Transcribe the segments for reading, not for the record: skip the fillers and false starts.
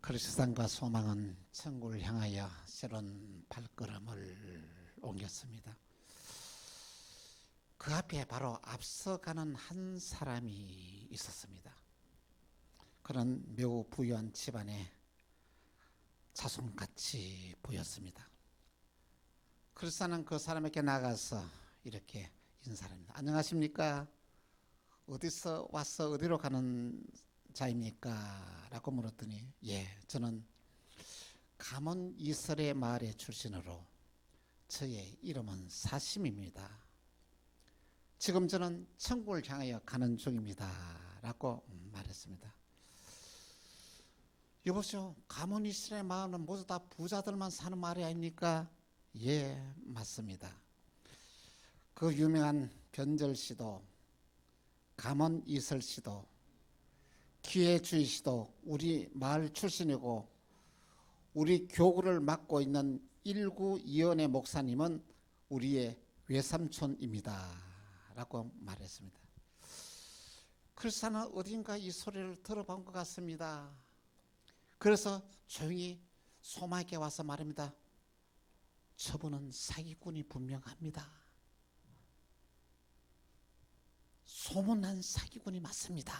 그리스도인과 소망은 천국을 향하여 새로운 발걸음을 옮겼습니다. 그 앞에 바로 앞서가는 한 사람이 있었습니다. 그는 매우 부유한 집안의 자손같이 보였습니다. 그리스도는 그 사람에게 나가서 이렇게 인사를 합니다. 안녕하십니까? 어디서 와서 어디로 가는 자입니까? 라고 물었더니 저는 가문 이설의 마을의 출신으로 저의 이름은 사심입니다. 지금 저는 천국을 향하여 가는 중입니다. 라고 말했습니다. 여보세요, 가문 이설의 마을은 모두 다 부자들만 사는 마을이 아닙니까? 맞습니다. 그 유명한 변절씨도 가문 이설씨도 기회주의씨도 우리 마을 출신이고 우리 교구를 맡고 있는 1구2원의 목사님은 우리의 외삼촌입니다. 라고 말했습니다. 그리스도는 어딘가 이 소리를 들어본 것 같습니다. 그래서 조용히 소마에게 와서 말합니다. 저분은 사기꾼이 분명합니다. 소문난 사기꾼이 맞습니다.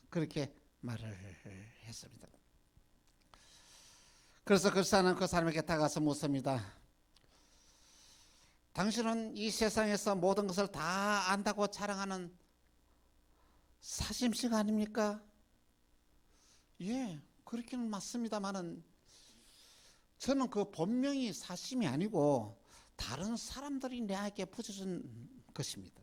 그렇게 말을 했습니다. 그래서 그리스도는 그 사람에게 다가서 묻습니다. 당신은 이 세상에서 모든 것을 다 안다고 자랑하는 사심씨가 아닙니까? 그렇기는 맞습니다만은 저는 그 본명이 사심이 아니고 다른 사람들이 내게 붙여준 것입니다.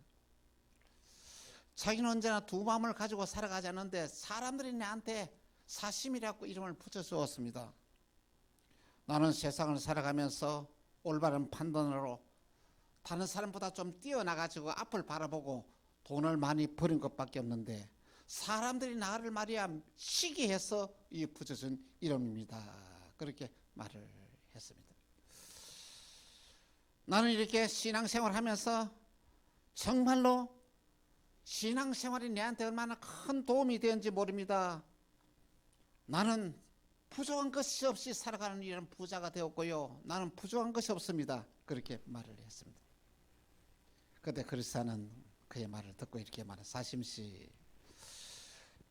자기는 언제나 두 마음을 가지고 살아가지 않는데 사람들이 내한테 사심이라고 이름을 붙여주었습니다. 나는 세상을 살아가면서 올바른 판단으로 다른 사람보다 좀 뛰어나가지고 앞을 바라보고 돈을 많이 버린 것밖에 없는데 사람들이 나를 말이야 시기해서 붙여준 이름입니다. 그렇게 말을 했습니다. 나는 이렇게 신앙생활을 하면서 정말로 신앙생활이 내한테 얼마나 큰 도움이 되었는지 모릅니다. 나는 부족한 것이 없이 살아가는 이런 부자가 되었고요. 나는 부족한 것이 없습니다. 그렇게 말을 했습니다. 그때 그리스도는 그의 말을 듣고 이렇게 말해. 사심씨,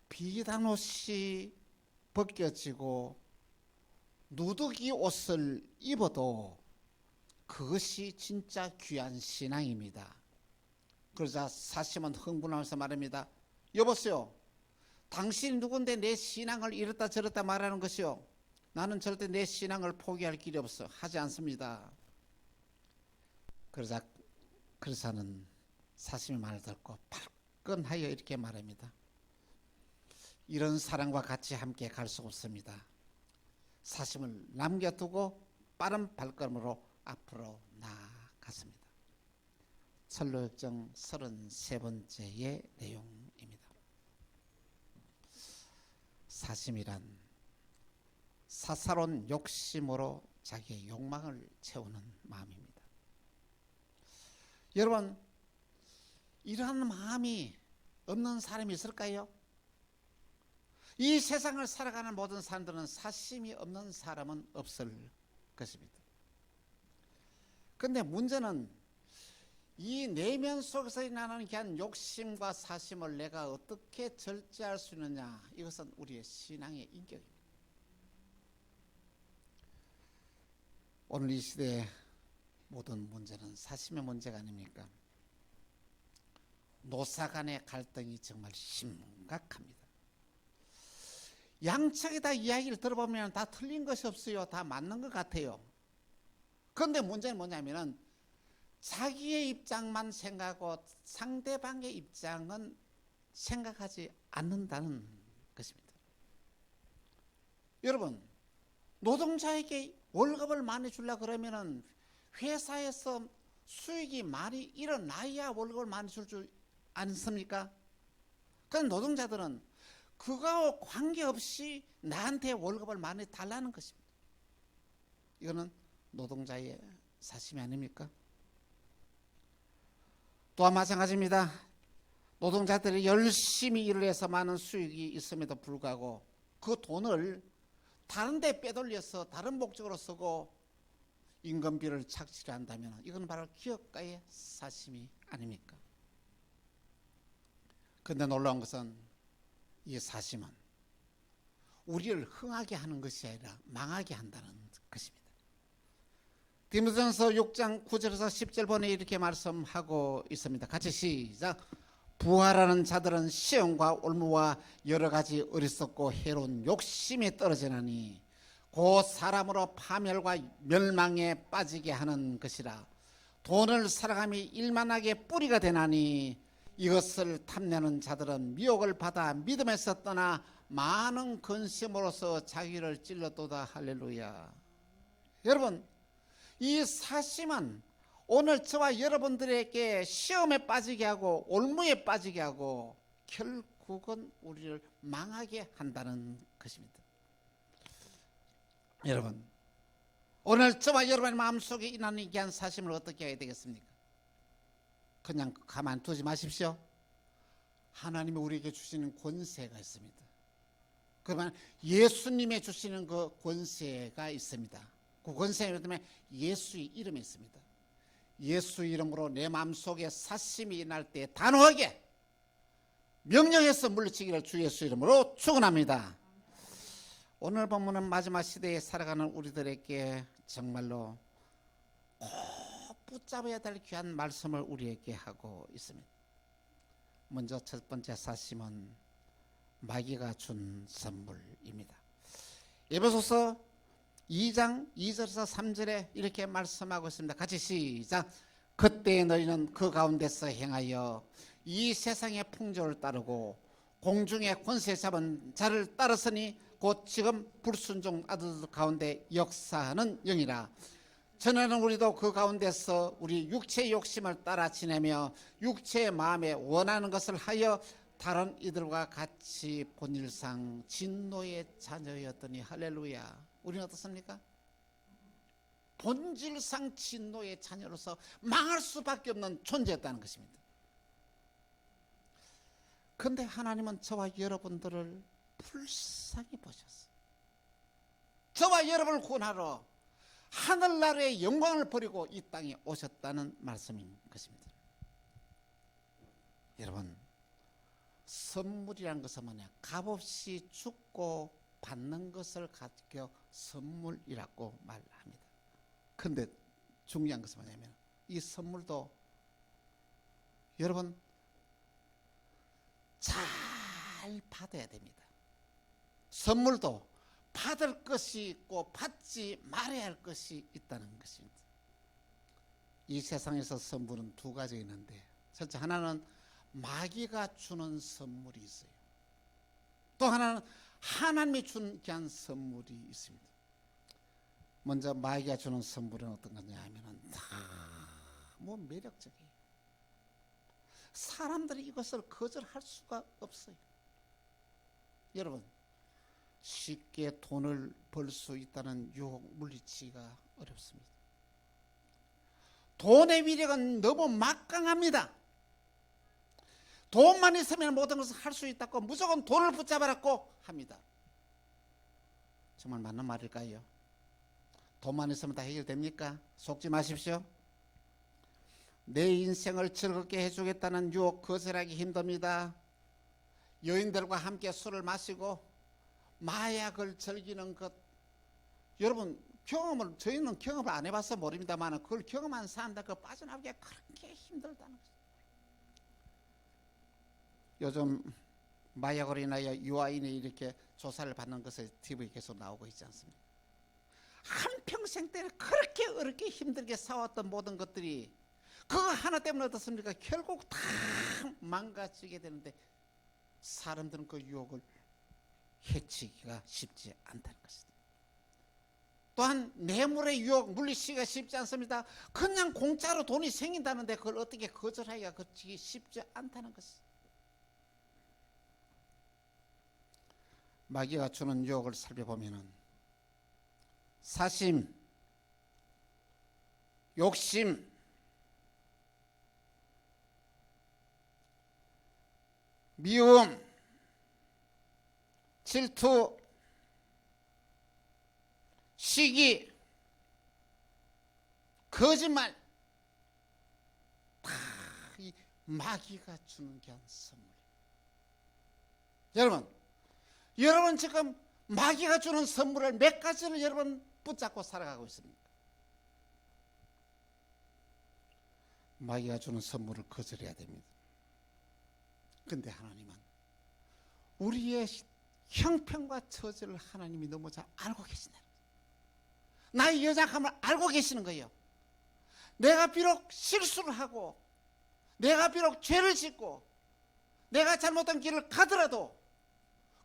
비단 옷이 벗겨지고 누더기 옷을 입어도 그것이 진짜 귀한 신앙입니다. 그러자 사심은 흥분하면서 말합니다. 여보세요, 당신이 누군데 내 신앙을 이렇다 저렇다 말하는 것이요. 나는 절대 내 신앙을 포기할 길이 없어. 하지 않습니다. 그러자 그리스도는 사심의 말을 듣고 발끈하여 이렇게 말합니다. 이런 사람과 같이 함께 갈 수 없습니다. 사심을 남겨두고 빠른 발걸음으로 앞으로 나아갔습니다. 철로역정 33번째의 내용입니다. 사심이란 사사로운 욕심으로 자기의 욕망을 채우는 마음입니다. 여러분, 이러한 마음이 없는 사람이 있을까요? 이 세상을 살아가는 모든 사람들은 사심이 없는 사람은 없을 것입니다. 그런데 문제는 이 내면 속에서 나는 그냥 욕심과 사심을 내가 어떻게 절제할 수 있느냐, 이것은 우리의 신앙의 인격입니다. 오늘 이 시대의 모든 문제는 사심의 문제가 아닙니까? 노사 간의 갈등이 정말 심각합니다. 양측에 다 이야기를 들어보면 다 틀린 것이 없어요. 다 맞는 것 같아요. 그런데 문제는 뭐냐면은 자기의 입장만 생각하고 상대방의 입장은 생각하지 않는다는 것입니다. 여러분, 노동자에게 월급을 많이 주려고 그러면은 회사에서 수익이 많이 일어나야 월급을 많이 줄 줄 않습니까? 그런데 노동자들은 그거와 관계없이 나한테 월급을 많이 달라는 것입니다. 이거는 노동자의 사심이 아닙니까? 또한 마찬가지입니다. 노동자들이 열심히 일을 해서 많은 수익이 있음에도 불구하고 그 돈을 다른 데 빼돌려서 다른 목적으로 쓰고 임금비를 착취를 한다면 이건 바로 기업가의 사심이 아닙니까? 그런데 놀라운 것은 이 사심은 우리를 흥하게 하는 것이 아니라 망하게 한다는 것입니다. 디모데전서 6장 9절에서 10절 보니 이렇게 말씀하고 있습니다. 같이 시작. 부활하는 자들은 시험과 올무와 여러 가지 어리석고 해로운 욕심에 떨어지나니 곧 사람으로 파멸과 멸망에 빠지게 하는 것이라. 돈을 사랑함이 일만하게 뿌리가 되나니 이것을 탐내는 자들은 미혹을 받아 믿음에서 떠나 많은 근심으로서 자기를 찔러도다. 할렐루야. 여러분, 이 사심은 오늘 저와 여러분들에게 시험에 빠지게 하고 올무에 빠지게 하고 결국은 우리를 망하게 한다는 것입니다. 여러분, 오늘 저와 여러분의 마음속에 일어나는 이 귀한 사심을 어떻게 해야 되겠습니까? 그냥 가만 두지 마십시오. 하나님이 우리에게 주시는 권세가 있습니다. 그러면 예수님의 주시는 그 권세가 있습니다. 그 권세에 때문에 예수의 이름이 있습니다. 예수 이름으로 내 마음속에 사심이 일어날 때 단호하게 명령해서 물리치기를 주 예수 이름으로 축원합니다. 오늘 본문은 마지막 시대에 살아가는 우리들에게 정말로 꼭 붙잡아야 될 귀한 말씀을 우리에게 하고 있습니다. 먼저 첫 번째 사심은 마귀가 준 선물입니다. 에베소서 2장 2절에서 3절에 이렇게 말씀하고 있습니다. 같이 시작. 그때 너희는 그 가운데서 행하여 이 세상의 풍조를 따르고 공중의 권세 잡은 자를 따르서니 곧 지금 불순종 아들 가운데 역사하는 영이라. 전에는 우리도 그 가운데서 우리 육체의 욕심을 따라 지내며 육체의 마음에 원하는 것을 하여 다른 이들과 같이 본일상 진노의 자녀였더니. 할렐루야. 우리는 어떻습니까? 본질상 진노의 자녀로서 망할 수밖에 없는 존재였다는 것입니다. 그런데 하나님은 저와 여러분들을 불쌍히 보셨어요. 저와 여러분을 구원하러 하늘나라의 영광을 버리고 이 땅에 오셨다는 말씀인 것입니다. 여러분, 선물이라는 것은 뭐냐? 값없이 죽고 받는 것을 가지고 선물이라고 말합니다. 그런데 중요한 것은 뭐냐면 이 선물도 여러분 잘 받아야 됩니다. 선물도 받을 것이 있고 받지 말아야 할 것이 있다는 것입니다. 이 세상에서 선물은 두 가지 있는데, 첫째 하나는 마귀가 주는 선물이 있어요. 또 하나는 하나님이 준 귀한 선물이 있습니다. 먼저 마귀가 주는 선물은 어떤 거냐 하면은 너무 매력적이에요. 사람들이 이것을 거절할 수가 없어요. 여러분, 쉽게 돈을 벌 수 있다는 유혹 물리치기가 어렵습니다. 돈의 위력은 너무 막강합니다. 돈만 있으면 모든 것을 할 수 있다고 무조건 돈을 붙잡아라고 합니다. 정말 맞는 말일까요? 돈만 있으면 다 해결됩니까? 속지 마십시오. 내 인생을 즐겁게 해주겠다는 유혹 거절하기 힘듭니다. 여인들과 함께 술을 마시고 마약을 즐기는 것, 여러분 저희는 경험을 안 해봐서 모릅니다만 그걸 경험한 사람들 그 빠져나오기가 그렇게 힘들다는 거죠. 요즘 마약으로 인하여 유아인이 이렇게 조사를 받는 것에 TV에 계속 나오고 있지 않습니까? 한평생 때는 그렇게 어렵게 힘들게 싸웠던 모든 것들이 그거 하나 때문에 어떻습니까? 결국 다 망가지게 되는데 사람들은 그 유혹을 해치기가 쉽지 않다는 것입니다. 또한 뇌물의 유혹 물리치기가 쉽지 않습니다. 그냥 공짜로 돈이 생긴다는데 그걸 어떻게 거절하기가 그치기 쉽지 않다는 것입니다. 마귀가 주는 유혹을 살펴보면은 사심, 욕심, 미움, 질투, 시기, 거짓말, 다 이 마귀가 주는 게 선물. 여러분 지금 마귀가 주는 선물을 몇 가지를 여러분 붙잡고 살아가고 있습니까? 마귀가 주는 선물을 거절해야 됩니다. 근데 하나님은 우리의 형편과 처지를 하나님이 너무 잘 알고 계시네. 나의 연약함을 알고 계시는 거예요. 내가 비록 실수를 하고 내가 비록 죄를 짓고 내가 잘못한 길을 가더라도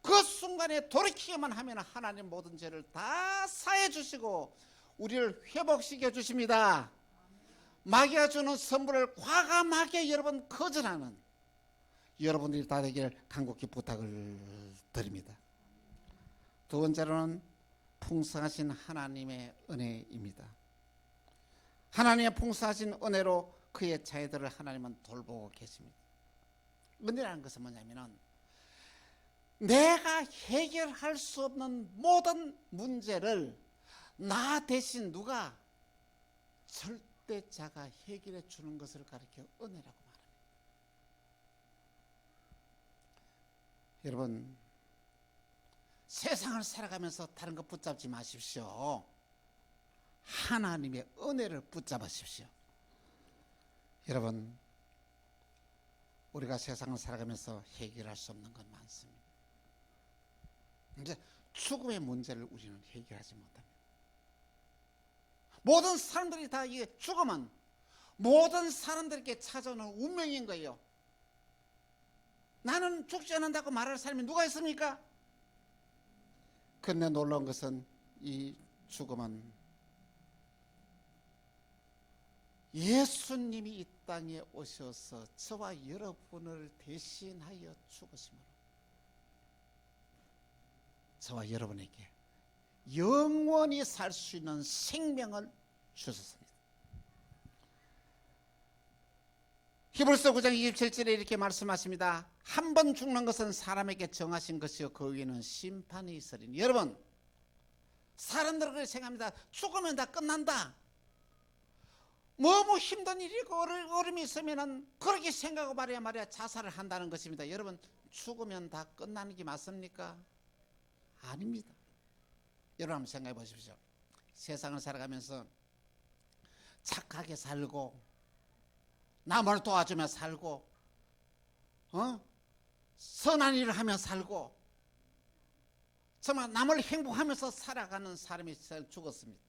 그 순간에 돌이키기만 하면 하나님 모든 죄를 다 사해 주시고 우리를 회복시켜 주십니다. 마귀가 주는 선물을 과감하게 여러분 거절하는 여러분들이 다 되길 간곡히 부탁을 드립니다. 두 번째로는 풍성하신 하나님의 은혜입니다. 하나님의 풍성하신 은혜로 그의 자녀들을 하나님은 돌보고 계십니다. 은혜라는 것은 뭐냐면은 내가 해결할 수 없는 모든 문제를 나 대신 누가 절대자가 해결해 주는 것을 가리켜 은혜라고 말합니다. 여러분 세상을 살아가면서 다른 거 붙잡지 마십시오. 하나님의 은혜를 붙잡으십시오. 여러분 우리가 세상을 살아가면서 해결할 수 없는 건 많습니다. 이제 죽음의 문제를 우리는 해결하지 못합니다. 모든 사람들이 다 이게 죽음은 모든 사람들에게 찾아오는 운명인 거예요. 나는 죽지 않는다고 말할 사람이 누가 있습니까? 그런데 놀라운 것은 이 죽음은 예수님이 이 땅에 오셔서 저와 여러분을 대신하여 죽으심으로 저와 여러분에게 영원히 살 수 있는 생명을 주셨습니다. 히브리서 9장 27절에 이렇게 말씀하십니다. 한 번 죽는 것은 사람에게 정하신 것이요 그 위에는 심판이 있으리니. 여러분 사람들은 그렇게 생각합니다. 죽으면 다 끝난다. 너무 힘든 일이고 어려움이 있으면 그렇게 생각하고 말이야 자살을 한다는 것입니다. 여러분 죽으면 다 끝나는 게 맞습니까? 아닙니다. 여러분 한번 생각해 보십시오. 세상을 살아가면서 착하게 살고 남을 도와주며 살고 선한 일을 하며 살고 정말 남을 행복하면서 살아가는 사람이 죽었습니다.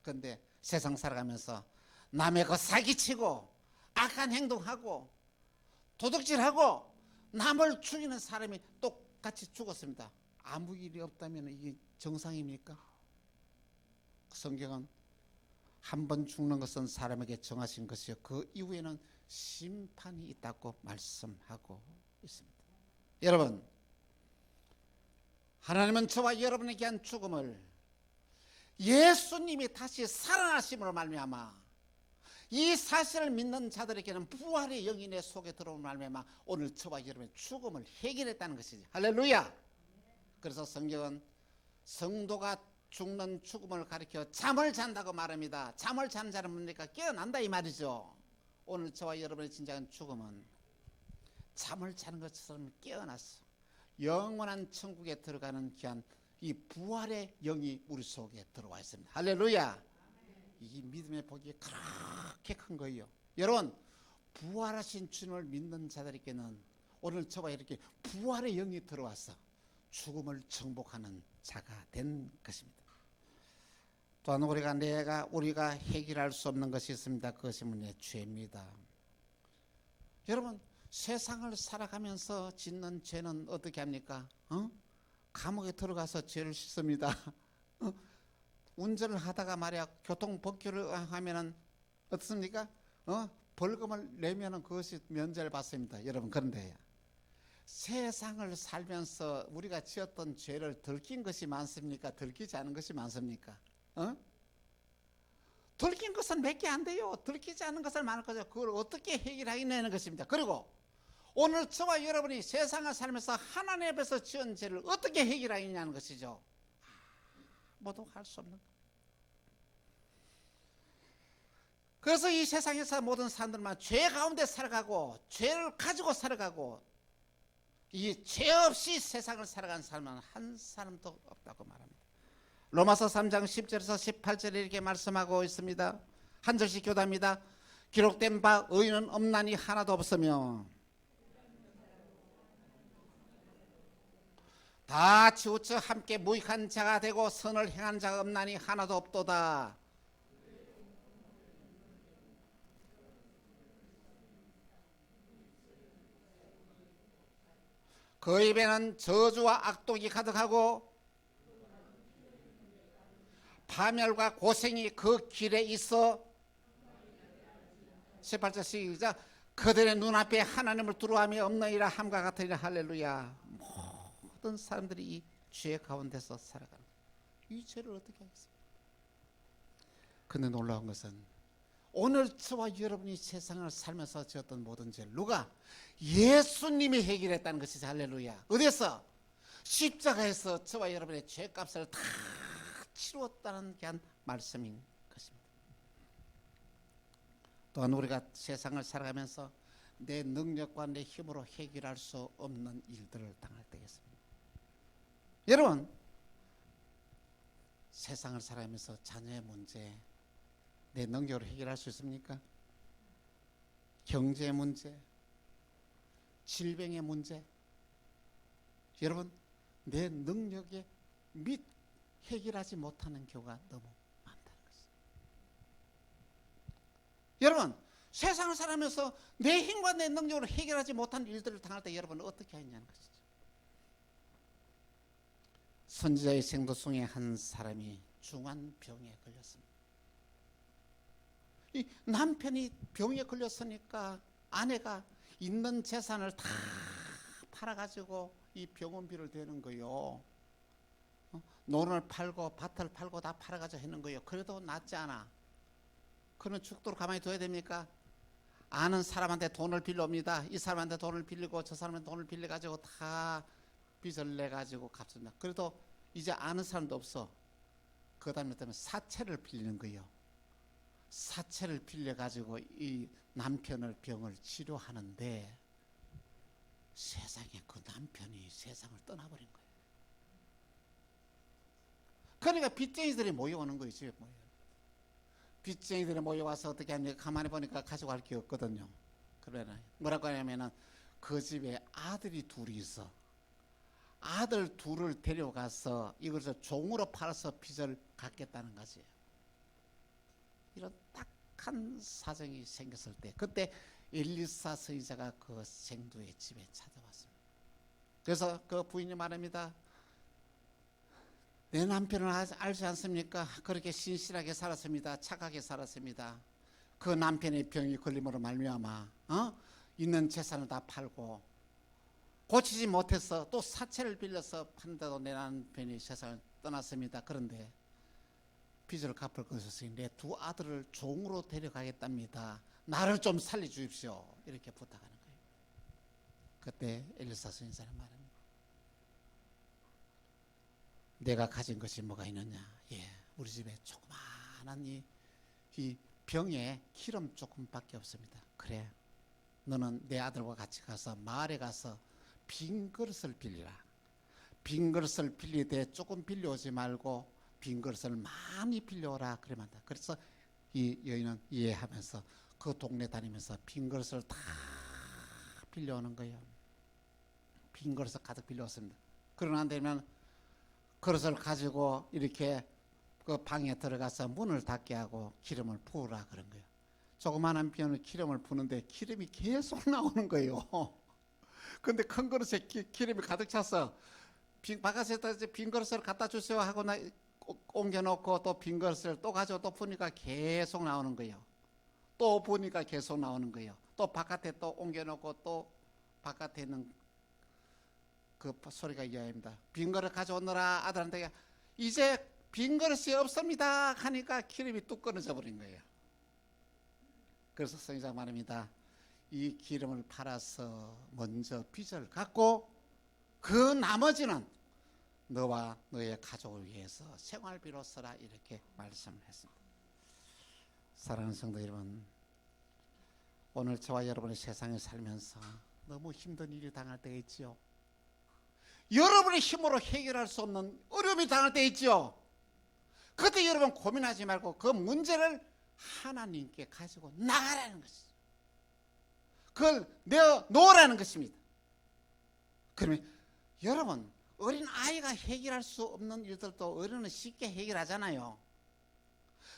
그런데 세상 살아가면서 남의 거 사기치고 악한 행동하고 도둑질하고 남을 죽이는 사람이 똑같이 죽었습니다. 아무 일이 없다면 이게 정상입니까? 성경은 한 번 죽는 것은 사람에게 정하신 것이요 그 이후에는 심판이 있다고 말씀하고 있습니다. 여러분 하나님은 저와 여러분에게 한 죽음을 예수님이 다시 살아나심으로 말미암아 이 사실을 믿는 자들에게는 부활의 영이 내 속에 들어온 말미암아 오늘 저와 여러분의 죽음을 해결했다는 것이지. 할렐루야. 그래서 성경은 성도가 죽는 죽음을 가리켜 잠을 잔다고 말합니다. 잠을 잔 자는 뭡니까? 깨어난다 이 말이죠. 오늘 저와 여러분의 진정한 죽음은 잠을 자는 것처럼 깨어났어. 영원한 천국에 들어가는 귀한 이 부활의 영이 우리 속에 들어와 있습니다. 할렐루야. 이 믿음의 복이 그렇게 큰 거예요. 여러분 부활하신 주님을 믿는 자들에게는 오늘 저와 이렇게 부활의 영이 들어와서 죽음을 정복하는 자가 된 것입니다. 또한 우리가 해결할 수 없는 것이 있습니다. 그것이 내 죄입니다. 여러분 세상을 살아가면서 짓는 죄는 어떻게 합니까? 감옥에 들어가서 죄를 씻습니다. 운전을 하다가 말이야 교통법규를 하면은 어떻습니까? 벌금을 내면은 그것이 면제를 받습니다. 여러분 그런데 세상을 살면서 우리가 지었던 죄를 들킨 것이 많습니까? 들키지 않은 것이 많습니까? 들킨 것은 몇 개 안 돼요. 들키지 않은 것은 많을 거죠. 그걸 어떻게 해결하겠냐는 것입니다. 그리고 오늘 저와 여러분이 세상을 살면서 하나님 앞에서 지은 죄를 어떻게 해결하겠냐는 것이죠. 모두 할 수 없는. 그래서 이 세상에서 모든 사람들만 죄 가운데 살아가고 죄를 가지고 살아가고 이 죄 없이 세상을 살아가는 사람은 한 사람도 없다고 말합니다. 로마서 3장 10절에서 18절에 이렇게 말씀하고 있습니다. 한 절씩 교답니다. 기록된 바 의인은 없나니 하나도 없으며 다 치우쳐 함께 무익한 자가 되고 선을 행한 자가 없나니 하나도 없도다. 그 입에는 저주와 악독이 가득하고 파멸과 고생이 그 길에 있어 18절 시작. 그들의 눈앞에 하나님을 두려워함이 없느니라 함과 같으리라. 할렐루야. 모든 사람들이 이 죄 가운데서 살아가는 이 죄를 어떻게 하겠습니까? 근데 놀라운 것은 오늘 저와 여러분이 세상을 살면서 지었던 모든 죄를 누가? 예수님이 해결했다는 것이죠. 할렐루야. 어디서? 십자가에서 저와 여러분의 죄값을 다 치루었다는 게 한 말씀인 것입니다. 또한 우리가 세상을 살아가면서 내 능력과 내 힘으로 해결할 수 없는 일들을 당할 때겠습니다. 여러분, 세상을 살아가면서 자녀의 문제 내 능력으로 해결할 수 있습니까? 경제 문제, 질병의 문제, 여러분 내 능력에 및 해결하지 못하는 경우가 너무 많다는 것입니다. 여러분, 세상을 살아가면서 내 힘과 내 능력으로 해결하지 못한 일들을 당할 때 여러분은 어떻게 하느냐는 것이죠. 선지자의 생도 중에 한 사람이 중한 병에 걸렸습니다. 이 남편이 병에 걸렸으니까 아내가 있는 재산을 다 팔아가지고 이 병원비를 대는 거요. 논을 팔고 밭을 팔고 다 팔아가지고 하는 거예요. 그래도 낫지 않아. 그는 죽도록 가만히 둬야 됩니까? 아는 사람한테 돈을 빌려옵니다. 이 사람한테 돈을 빌리고 저 사람한테 돈을 빌려가지고 다 빚을 내가지고 갚습니다. 그래도 이제 아는 사람도 없어. 그 다음에 사채를 빌리는 거예요. 사채를 빌려가지고 이 남편을 병을 치료하는데 세상에 그 남편이 세상을 떠나버린 거예요. 그러니까 빚쟁이들이 모여오는 거예요. 집에 모여. 빚쟁이들이 모여와서 어떻게 하니까 가만히 보니까 가져갈 게 없거든요. 그러나 뭐라고 하냐면은 그 집에 아들이 둘이 있어. 아들 둘을 데려가서 이것을 종으로 팔아서 빚을 갚겠다는 것이에요. 이런 딱한 사정이 생겼을 때 그때 엘리사 선지자가 그 생도의 집에 찾아왔습니다. 그래서 그 부인이 말합니다. 내 남편을 알지 않습니까? 그렇게 신실하게 살았습니다. 착하게 살았습니다. 그 남편의 병이 걸림으로 말미암아 있는 재산을 다 팔고 고치지 못해서 또 사채를 빌려서 판다도 내 남편이 세상을 떠났습니다. 그런데 빚을 갚을 것이니 내 두 아들을 종으로 데려가겠답니다. 나를 좀 살려주십시오. 이렇게 부탁하는 거예요. 그때 엘리사 선지자는 말합니다. 내가 가진 것이 뭐가 있느냐? 우리 집에 조그마한 이 병에 기름 조금밖에 없습니다. 그래, 너는 내 아들과 같이 가서 마을에 가서 빈 그릇을 빌리라. 빈 그릇을 빌리되 조금 빌려오지 말고 빈 그릇을 많이 빌려오라. 그러면 한다. 그래서 이 여인은 이해하면서 그 동네 다니면서 빈 그릇을 다 빌려오는 거예요. 빈 그릇을 가득 빌려왔습니다. 그러나 안 되면 그릇을 가지고 이렇게 그 방에 들어가서 문을 닫게 하고 기름을 부으라 그런 거예요. 조그마한 병을 기름을 부는데 기름이 계속 나오는 거예요. 근데 큰 그릇에 기름이 가득 찼어. 바깥에다 빈 그릇을 갖다 주세요 하고 옮겨놓고 또 빈 그릇을 또 가지고 또 부니까 계속 나오는 거예요. 또 부니까 계속 나오는 거예요. 또 바깥에 또 옮겨놓고 또 바깥에 있는 그 소리가 이어집니다. 빈 그릇 가져오느라 아들한테 이제 빈 그릇이 없습니다 하니까 기름이 뚝 끊어져 버린 거예요. 그래서 선지자가 말합니다. 이 기름을 팔아서 먼저 빚을 갚고 그 나머지는 너와 너의 가족을 위해서 생활비로 써라 이렇게 말씀했습니다. 사랑하는 성도 여러분, 오늘 저와 여러분이 세상에 살면서 너무 힘든 일이 당할 때 있지요. 여러분의 힘으로 해결할 수 없는 어려움이 당할 때 있지요. 그때 여러분 고민하지 말고 그 문제를 하나님께 가지고 나가라는 것이죠. 그걸 내어놓으라는 것입니다. 그러면 여러분, 어린 아이가 해결할 수 없는 일들도 어른은 쉽게 해결하잖아요.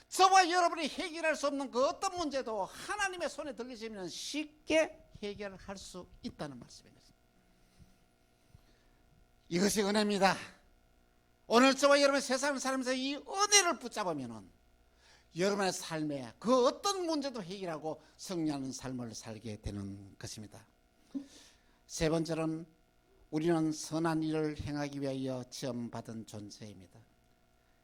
저와 여러분이 해결할 수 없는 그 어떤 문제도 하나님의 손에 들리시면 쉽게 해결할 수 있다는 말씀입니다. 이것이 은혜입니다. 오늘 저와 여러분 세상을 살면서 이 은혜를 붙잡으면 여러분의 삶에 그 어떤 문제도 해결하고 승리하는 삶을 살게 되는 것입니다. 세 번째는 우리는 선한 일을 행하기 위하여 지음받은 존재입니다.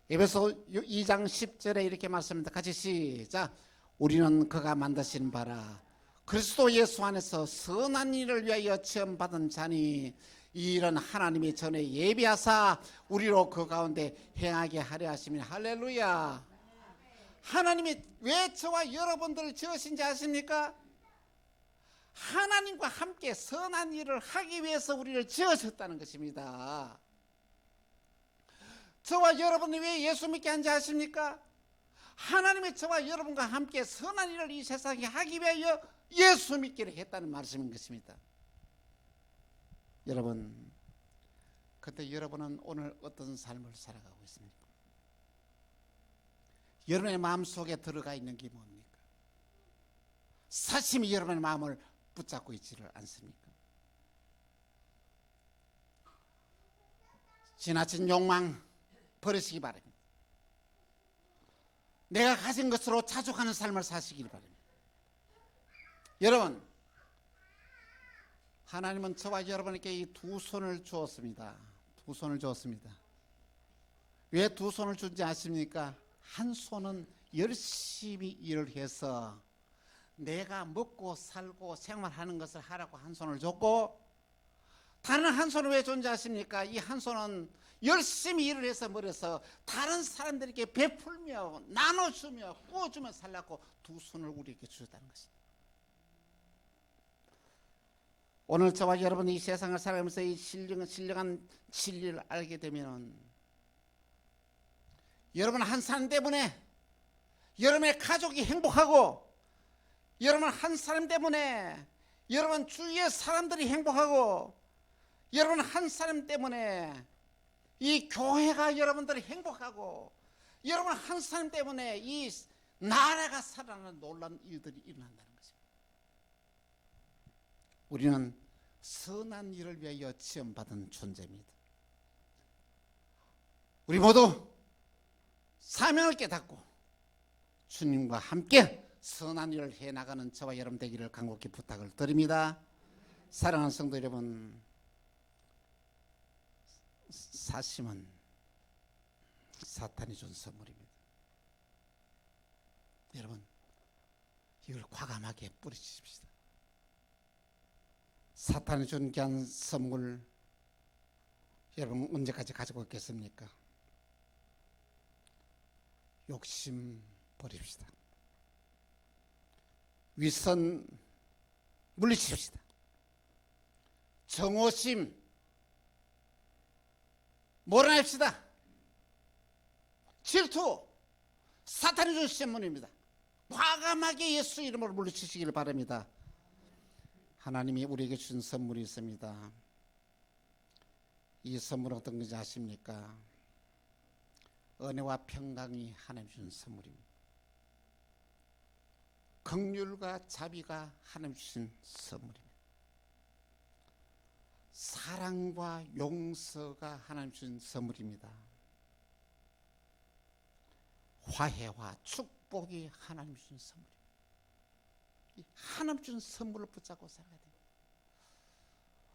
에베소 2장 10절에 이렇게 말씀합니다. 같이 시작. 우리는 그가 만드신 바라 그리스도 예수 안에서 선한 일을 위하여 지음받은 자니 이 일은 하나님이 전에 예비하사 우리로 그 가운데 행하게 하려 하십니다. 할렐루야. 하나님이 왜 저와 여러분들을 지으신지 아십니까? 하나님과 함께 선한 일을 하기 위해서 우리를 지으셨다는 것입니다. 저와 여러분이 왜 예수 믿게 한지 아십니까? 하나님이 저와 여러분과 함께 선한 일을 이 세상에 하기 위하여 예수 믿기를 했다는 말씀인 것입니다. 여러분, 그때 여러분은 오늘 어떤 삶을 살아가고 있습니까? 여러분의 마음속에 들어가 있는 게 뭡니까? 사심이 여러분의 마음을 붙잡고 있지를 않습니까? 지나친 욕망 버리시기 바랍니다. 내가 가진 것으로 자족하는 삶을 사시기 바랍니다. 여러분, 하나님은 저와 여러분에게 이 두 손을 주었습니다. 두 손을 주었습니다. 왜 두 손을 준지 아십니까? 한 손은 열심히 일을 해서 내가 먹고 살고 생활하는 것을 하라고 한 손을 줬고, 다른 한 손은 왜 줬는지 아십니까? 이 한 손은 열심히 일을 해서 벌여서 다른 사람들에게 베풀며 나눠주며 구워주며 살라고 두 손을 우리에게 주셨다는 것입니다. 오늘 저와 여러분이 이 세상을 살아가면서 이 신령한 진리를 알게 되면 여러분 한 사람 때문에 여러분의 가족이 행복하고, 여러분 한 사람 때문에 여러분 주위의 사람들이 행복하고, 여러분 한 사람 때문에 이 교회가 여러분들이 행복하고, 여러분 한 사람 때문에 이 나라가 살아나는 놀라운 일들이 일어난다는 것입니다. 우리는 선한 일을 위하여 지음받은 존재입니다. 우리 모두 사명을 깨닫고 주님과 함께 선한 일을 해나가는 저와 여러분 되기를 간곡히 부탁을 드립니다. 사랑하는 성도 여러분, 사심은 사탄이 준 선물입니다. 여러분, 이걸 과감하게 뿌리십시다. 사탄이 준 귀한 선물 여러분 언제까지 가지고 있겠습니까? 욕심 버립시다. 윗선 물리칩시다. 정오심 몰아냅시다. 질투 사탄이 준 선물입니다. 과감하게 예수 이름으로 물리치시기를 바랍니다. 하나님이 우리에게 주신 선물이 있습니다. 이 선물은 어떤 건지 아십니까? 은혜와 평강이 하나님 주신 선물입니다. 긍휼과 자비가 하나님 주신 선물입니다. 사랑과 용서가 하나님 주신 선물입니다. 화해와 축복이 하나님 주신 선물입니다. 하나님 주신 선물을 붙잡고 살아야 됩니다.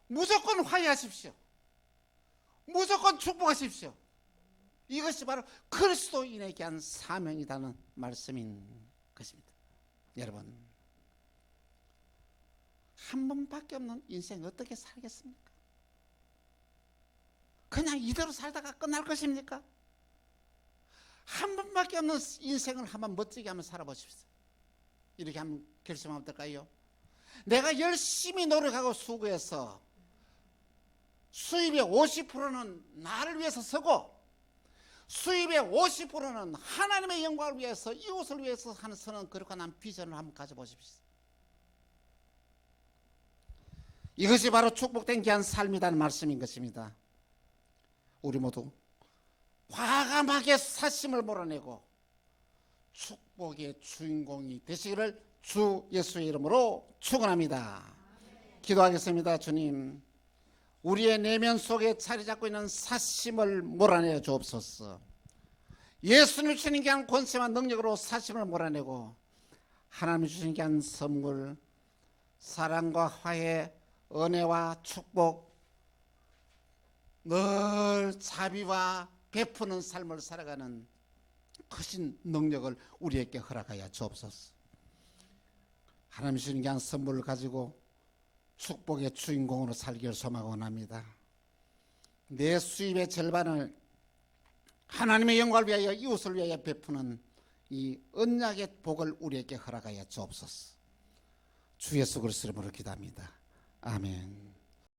무조건 화해하십시오. 무조건 축복하십시오. 이것이 바로 그리스도인에게 한 사명이라는 말씀인 것입니다. 여러분, 한 번밖에 없는 인생 어떻게 살겠습니까? 그냥 이대로 살다가 끝날 것입니까? 한 번밖에 없는 인생을 한번 멋지게 한번 살아보십시오. 이렇게 한번 결심하면 어떨까요? 내가 열심히 노력하고 수고해서 수입의 50%는 나를 위해서 쓰고 수입의 50%는 하나님의 영광을 위해서 이웃을 위해서 하는 서는 거룩한 비전을 한번 가져보십시오. 이것이 바로 축복된 귀한 삶이라는 말씀인 것입니다. 우리 모두 과감하게 사심을 몰아내고 축복의 주인공이 되시기를 주 예수의 이름으로 축원합니다. 기도하겠습니다. 주님, 우리의 내면 속에 자리 잡고 있는 사심을 몰아내어 주옵소서. 예수님 주신 귀한 권세와 능력으로 사심을 몰아내고 하나님 주신 귀한 선물, 사랑과 화해, 은혜와 축복, 늘 자비와 베푸는 삶을 살아가는 크신 능력을 우리에게 허락하여 주옵소서. 하나님 주신 귀한 선물을 가지고 축복의 주인공으로 살기를 소망하고 원합니다. 내 수입의 절반을 하나님의 영광을 위하여 이웃을 위하여 베푸는 이 언약의 복을 우리에게 허락하여 주옵소서. 주 예수 그리스도 이름으로 기도합니다. 아멘.